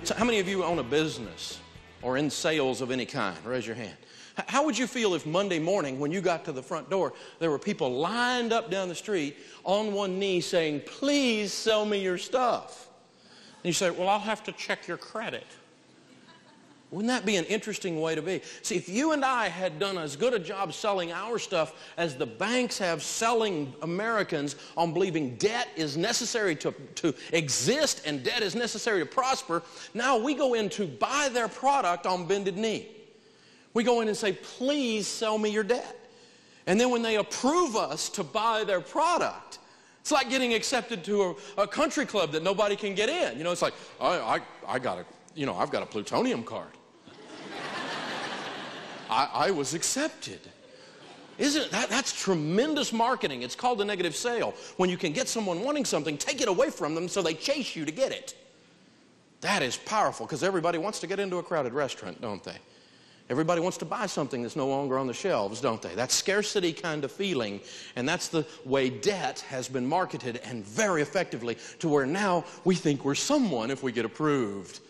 So how many of you own a business or in sales of any kind? Raise your hand. How would you feel if Monday morning when you got to the front door, there were people lined up down the street on one knee saying, please sell me your stuff? And you say, well, I'll have to check your credit. Wouldn't that be an interesting way to be? See, if you and I had done as good a job selling our stuff as the banks have selling Americans on believing debt is necessary to exist and debt is necessary to prosper, now we go in to buy their product on bended knee. We go in and say, please sell me your debt. And then when they approve us to buy their product, it's like getting accepted to a country club that nobody can get in. You know, it's like, I've got a plutonium card. I was accepted. Isn't it? That's tremendous marketing. It's called a negative sale. When you can get someone wanting something, take it away from them so they chase you to get it. That is powerful because everybody wants to get into a crowded restaurant, don't they? Everybody wants to buy something that's no longer on the shelves, don't they? That scarcity kind of feeling, and that's the way debt has been marketed and very effectively to where now we think we're someone if we get approved.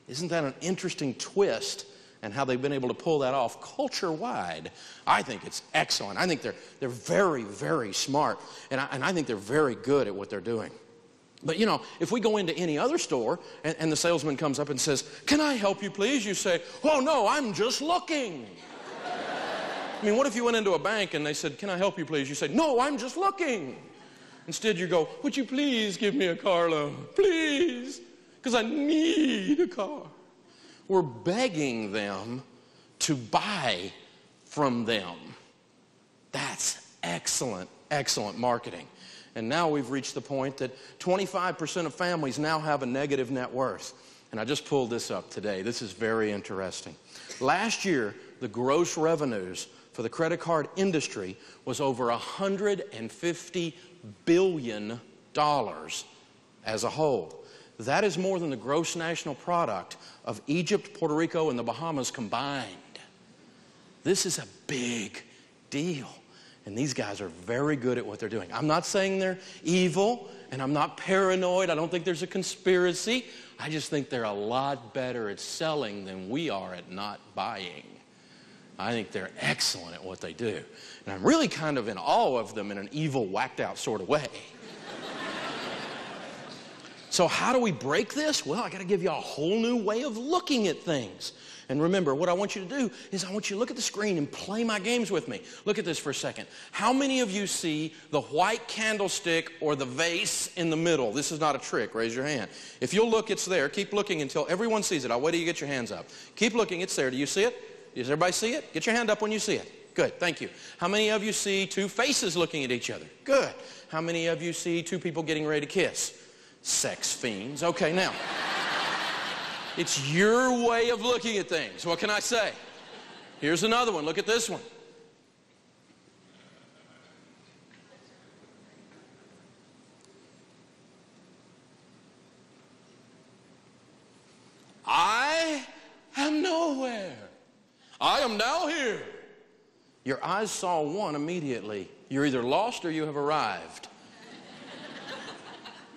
Isn't that an interesting twist and how they've been able to pull that off culture-wide? I think it's excellent. I think they're very, very smart, and I think they're very good at what they're doing. But, you know, if we go into any other store and the salesman comes up and says, can I help you, please? You say, oh, no, I'm just looking. I mean, what if you went into a bank and they said, can I help you, please? You say, no, I'm just looking. Instead, you go, would you please give me a car loan? Please, because I need a car. We're begging them to buy from them. That's excellent, excellent marketing. And now we've reached the point that 25% of families now have a negative net worth. And I just pulled this up today. This is very interesting. Last year, the gross revenues for the credit card industry was over $150 billion as a whole. That is more than the gross national product of Egypt, Puerto Rico, and the Bahamas combined. This is a big deal. And these guys are very good at what they're doing. I'm not saying they're evil, and I'm not paranoid. I don't think there's a conspiracy. I just think they're a lot better at selling than we are at not buying. I think they're excellent at what they do. And I'm really kind of in awe of them in an evil, whacked-out sort of way. So how do we break this? Well, I got to give you a whole new way of looking at things. And remember, what I want you to do is I want you to look at the screen and play my games with me. Look at this for a second. How many of you see the white candlestick or the vase in the middle? This is not a trick. Raise your hand. If you'll look, it's there. Keep looking until everyone sees it. I'll wait till you get your hands up. Keep looking. It's there. Do you see it? Does everybody see it? Get your hand up when you see it. Good. Thank you. How many of you see two faces looking at each other? Good. How many of you see two people getting ready to kiss? Sex fiends. Okay, now. It's your way of looking at things. What can I say? Here's another one. Look at this one. I am nowhere. I am now here. Your eyes saw one immediately. You're either lost or you have arrived.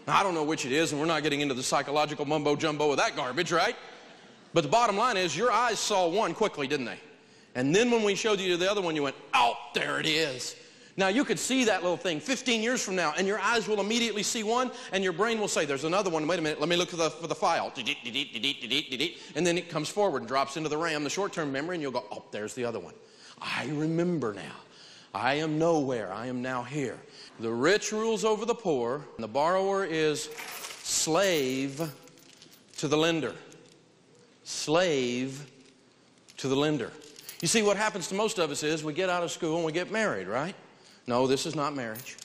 Now, I don't know which it is, and we're not getting into the psychological mumbo-jumbo of that garbage, right? But the bottom line is your eyes saw one quickly, didn't they? And then when we showed you the other one, you went, oh, there it is. Now, you could see that little thing 15 years from now, and your eyes will immediately see one, and your brain will say, there's another one. Wait a minute, let me look for the file. And then it comes forward and drops into the RAM, the short-term memory, and you'll go, oh, there's the other one. I remember now. I am nowhere. I am now here. The rich rules over the poor, and the borrower is slave to the lender. Slave to the lender. You see, what happens to most of us is we get out of school and we get married, right? No, this is not marriage.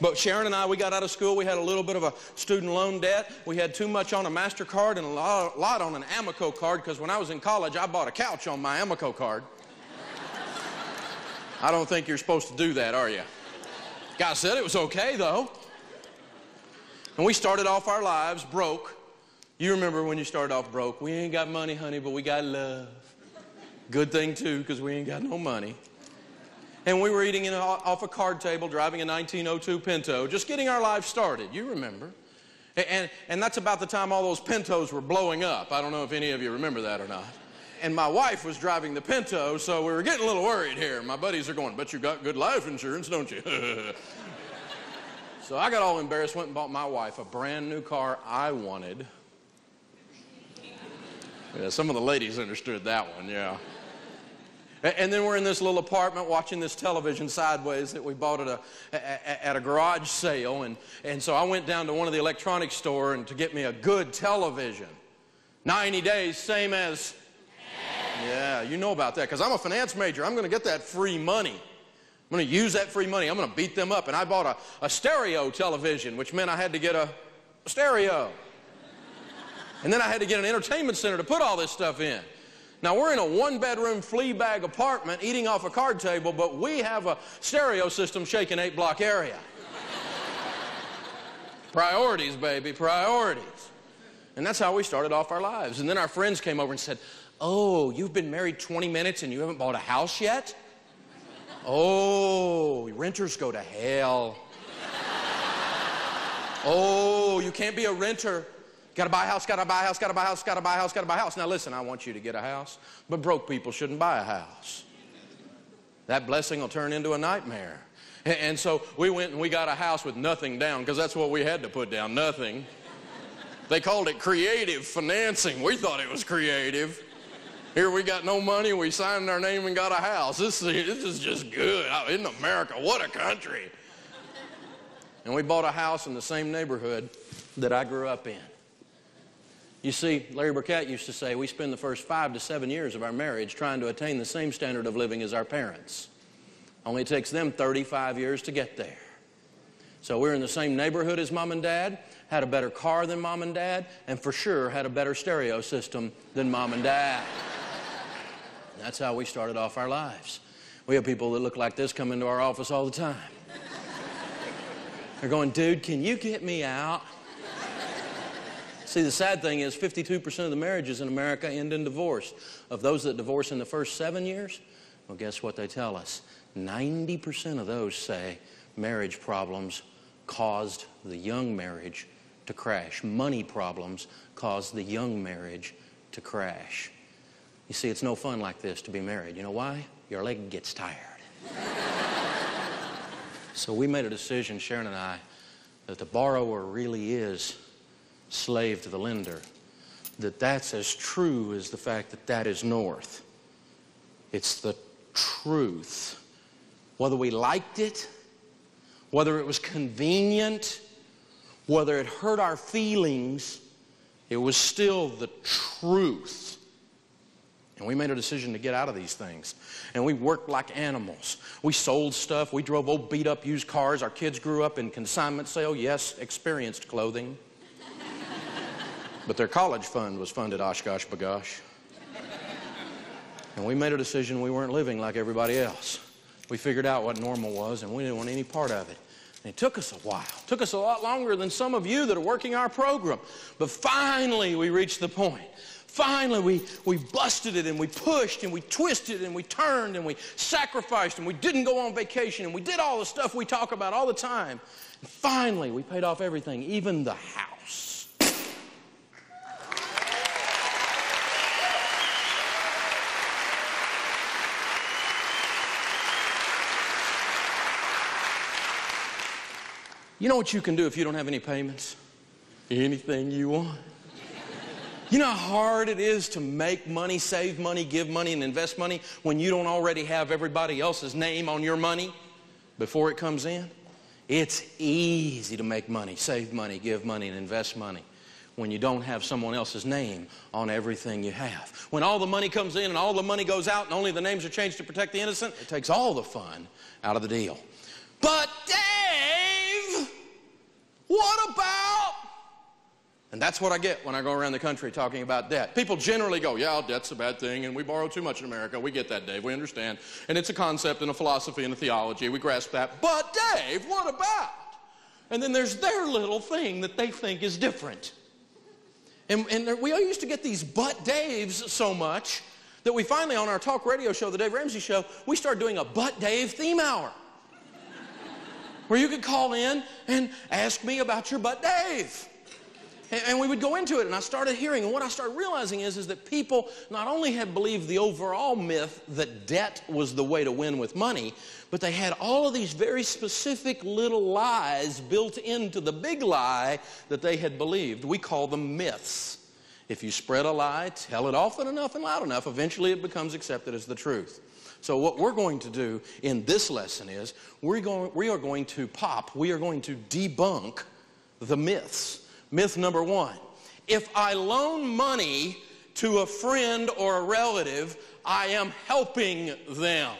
But Sharon and I, we got out of school. We had a little bit of a student loan debt. We had too much on a MasterCard and a lot on an Amoco card because when I was in college, I bought a couch on my Amoco card. I don't think you're supposed to do that, are you? Guy said it was okay, though. And we started off our lives broke. You remember when you started off broke. We ain't got money, honey, but we got love. Good thing, too, because we ain't got no money. And we were eating off a card table, driving a 1902 Pinto, just getting our lives started. You remember. And that's about the time all those Pintos were blowing up. I don't know if any of you remember that or not. And my wife was driving the Pinto, so we were getting a little worried here. My buddies are going, "Bet you got good life insurance, don't you?" So I got all embarrassed, went and bought my wife a brand new car I wanted. Yeah, some of the ladies understood that one, yeah. And then we're in this little apartment watching this television sideways that we bought at a garage sale. And so I went down to one of the electronics store to get me a good television. 90 days, same as... Yeah, you know about that, because I'm a finance major. I'm going to get that free money. I'm going to use that free money. I'm going to beat them up. And I bought a stereo television, which meant I had to get a stereo. And then I had to get an entertainment center to put all this stuff in. Now, we're in a one-bedroom flea-bag apartment eating off a card table, but we have a stereo system shaking 8-block area. Priorities, baby, priorities. And that's how we started off our lives. And then our friends came over and said, "Oh, you've been married 20 minutes and you haven't bought a house yet? Oh, renters go to hell. Oh, you can't be a renter. Gotta buy a house, gotta buy a house, gotta buy a house, gotta buy a house, gotta buy a house." Now listen, I want you to get a house, but broke people shouldn't buy a house. That blessing will turn into a nightmare. And so we went and we got a house with nothing down, because that's what we had to put down, nothing. They called it creative financing. We thought it was creative. Here we got no money, we signed our name and got a house. This is just good. Isn't America, what a country. And we bought a house in the same neighborhood that I grew up in. You see, Larry Burkett used to say, we spend the first 5 to 7 years of our marriage trying to attain the same standard of living as our parents. Only it takes them 35 years to get there. So we're in the same neighborhood as Mom and Dad, had a better car than Mom and Dad, and for sure had a better stereo system than Mom and Dad. That's how we started off our lives. We have people that look like this come into our office all the time. They're going, "Dude, can you get me out?" See, the sad thing is 52% of the marriages in America end in divorce. Of those that divorce in the first 7 years, well, guess what they tell us? 90% of those say marriage problems caused the young marriage to crash. Money problems caused the young marriage to crash. You see, it's no fun like this to be married. You know why? Your leg gets tired. So we made a decision, Sharon and I, that the borrower really is slave to the lender. That's as true as the fact that that is north. It's the truth. Whether we liked it, whether it was convenient, whether it hurt our feelings, it was still the truth. And we made a decision to get out of these things. And we worked like animals. We sold stuff. We drove old beat-up used cars. Our kids grew up in consignment sale. Yes, experienced clothing. But their college fund was funded Oshkosh Bagosh. And we made a decision we weren't living like everybody else. We figured out what normal was, and we didn't want any part of it. And it took us a while. It took us a lot longer than some of you that are working our program. But finally, we reached the point. Finally, we busted it, and we pushed, and we twisted, and we turned, and we sacrificed, and we didn't go on vacation, and we did all the stuff we talk about all the time. And finally, we paid off everything, even the house. You know what you can do if you don't have any payments? Anything you want. You know how hard it is to make money, save money, give money, and invest money when you don't already have everybody else's name on your money before it comes in? It's easy to make money, save money, give money, and invest money when you don't have someone else's name on everything you have. When all the money comes in and all the money goes out and only the names are changed to protect the innocent, it takes all the fun out of the deal. But Dave, what about? And that's what I get when I go around the country talking about debt. People generally go, "Yeah, debt's a bad thing, and we borrow too much in America." We get that, Dave. We understand. And it's a concept and a philosophy and a theology. We grasp that. But Dave, what about? And then there's their little thing that they think is different. And we all used to get these "but Daves" so much that we finally, on our talk radio show, the Dave Ramsey Show, we started doing a "But Dave" theme hour, where you could call in and ask me about your "But Dave." And we would go into it, and I started hearing, and what I started realizing is that people not only had believed the overall myth that debt was the way to win with money, but they had all of these very specific little lies built into the big lie that they had believed. We call them myths. If you spread a lie, tell it often enough and loud enough, eventually it becomes accepted as the truth. So what we're going to do in this lesson is we are going to debunk the myths. Myth number one: if I loan money to a friend or a relative, I am helping them.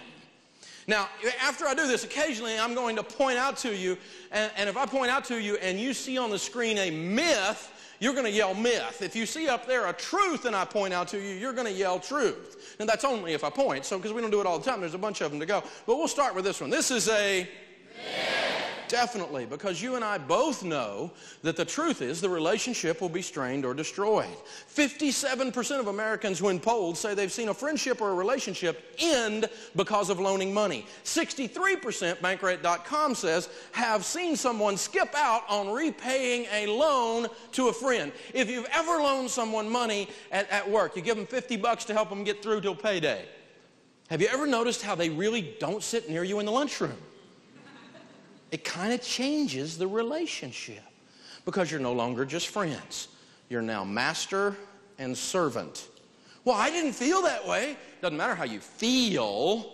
Now, after I do this, occasionally I'm going to point out to you, and if I point out to you and you see on the screen a myth, you're going to yell myth. If you see up there a truth and I point out to you, you're going to yell truth. And that's only if I point, so because we don't do it all the time, there's a bunch of them to go. But we'll start with this one. This is a myth. Definitely, because you and I both know that the truth is the relationship will be strained or destroyed. 57% of Americans, when polled, say they've seen a friendship or a relationship end because of loaning money. 63%, Bankrate.com says, have seen someone skip out on repaying a loan to a friend. If you've ever loaned someone money at work, you give them $50 to help them get through till payday. Have you ever noticed how they really don't sit near you in the lunchroom? It kind of changes the relationship because you're no longer just friends. You're now master and servant. Well, I didn't feel that way. Doesn't matter how you feel.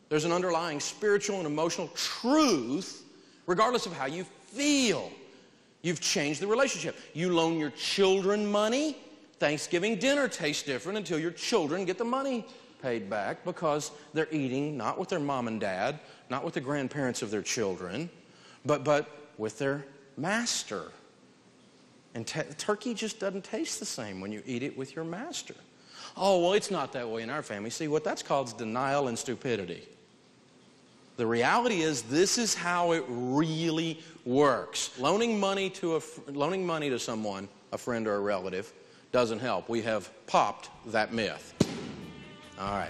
There's an underlying spiritual and emotional truth regardless of how you feel. You've changed the relationship. You loan your children money. Thanksgiving dinner tastes different until your children get the money paid back because they're eating not with their mom and dad, not with the grandparents of their children, but with their master. And turkey just doesn't taste the same when you eat it with your master. Oh, well, it's not that way in our family. See, what that's called is denial and stupidity. The reality is this is how it really works. Loaning money to someone, a friend or a relative, doesn't help. We have popped that myth. All right.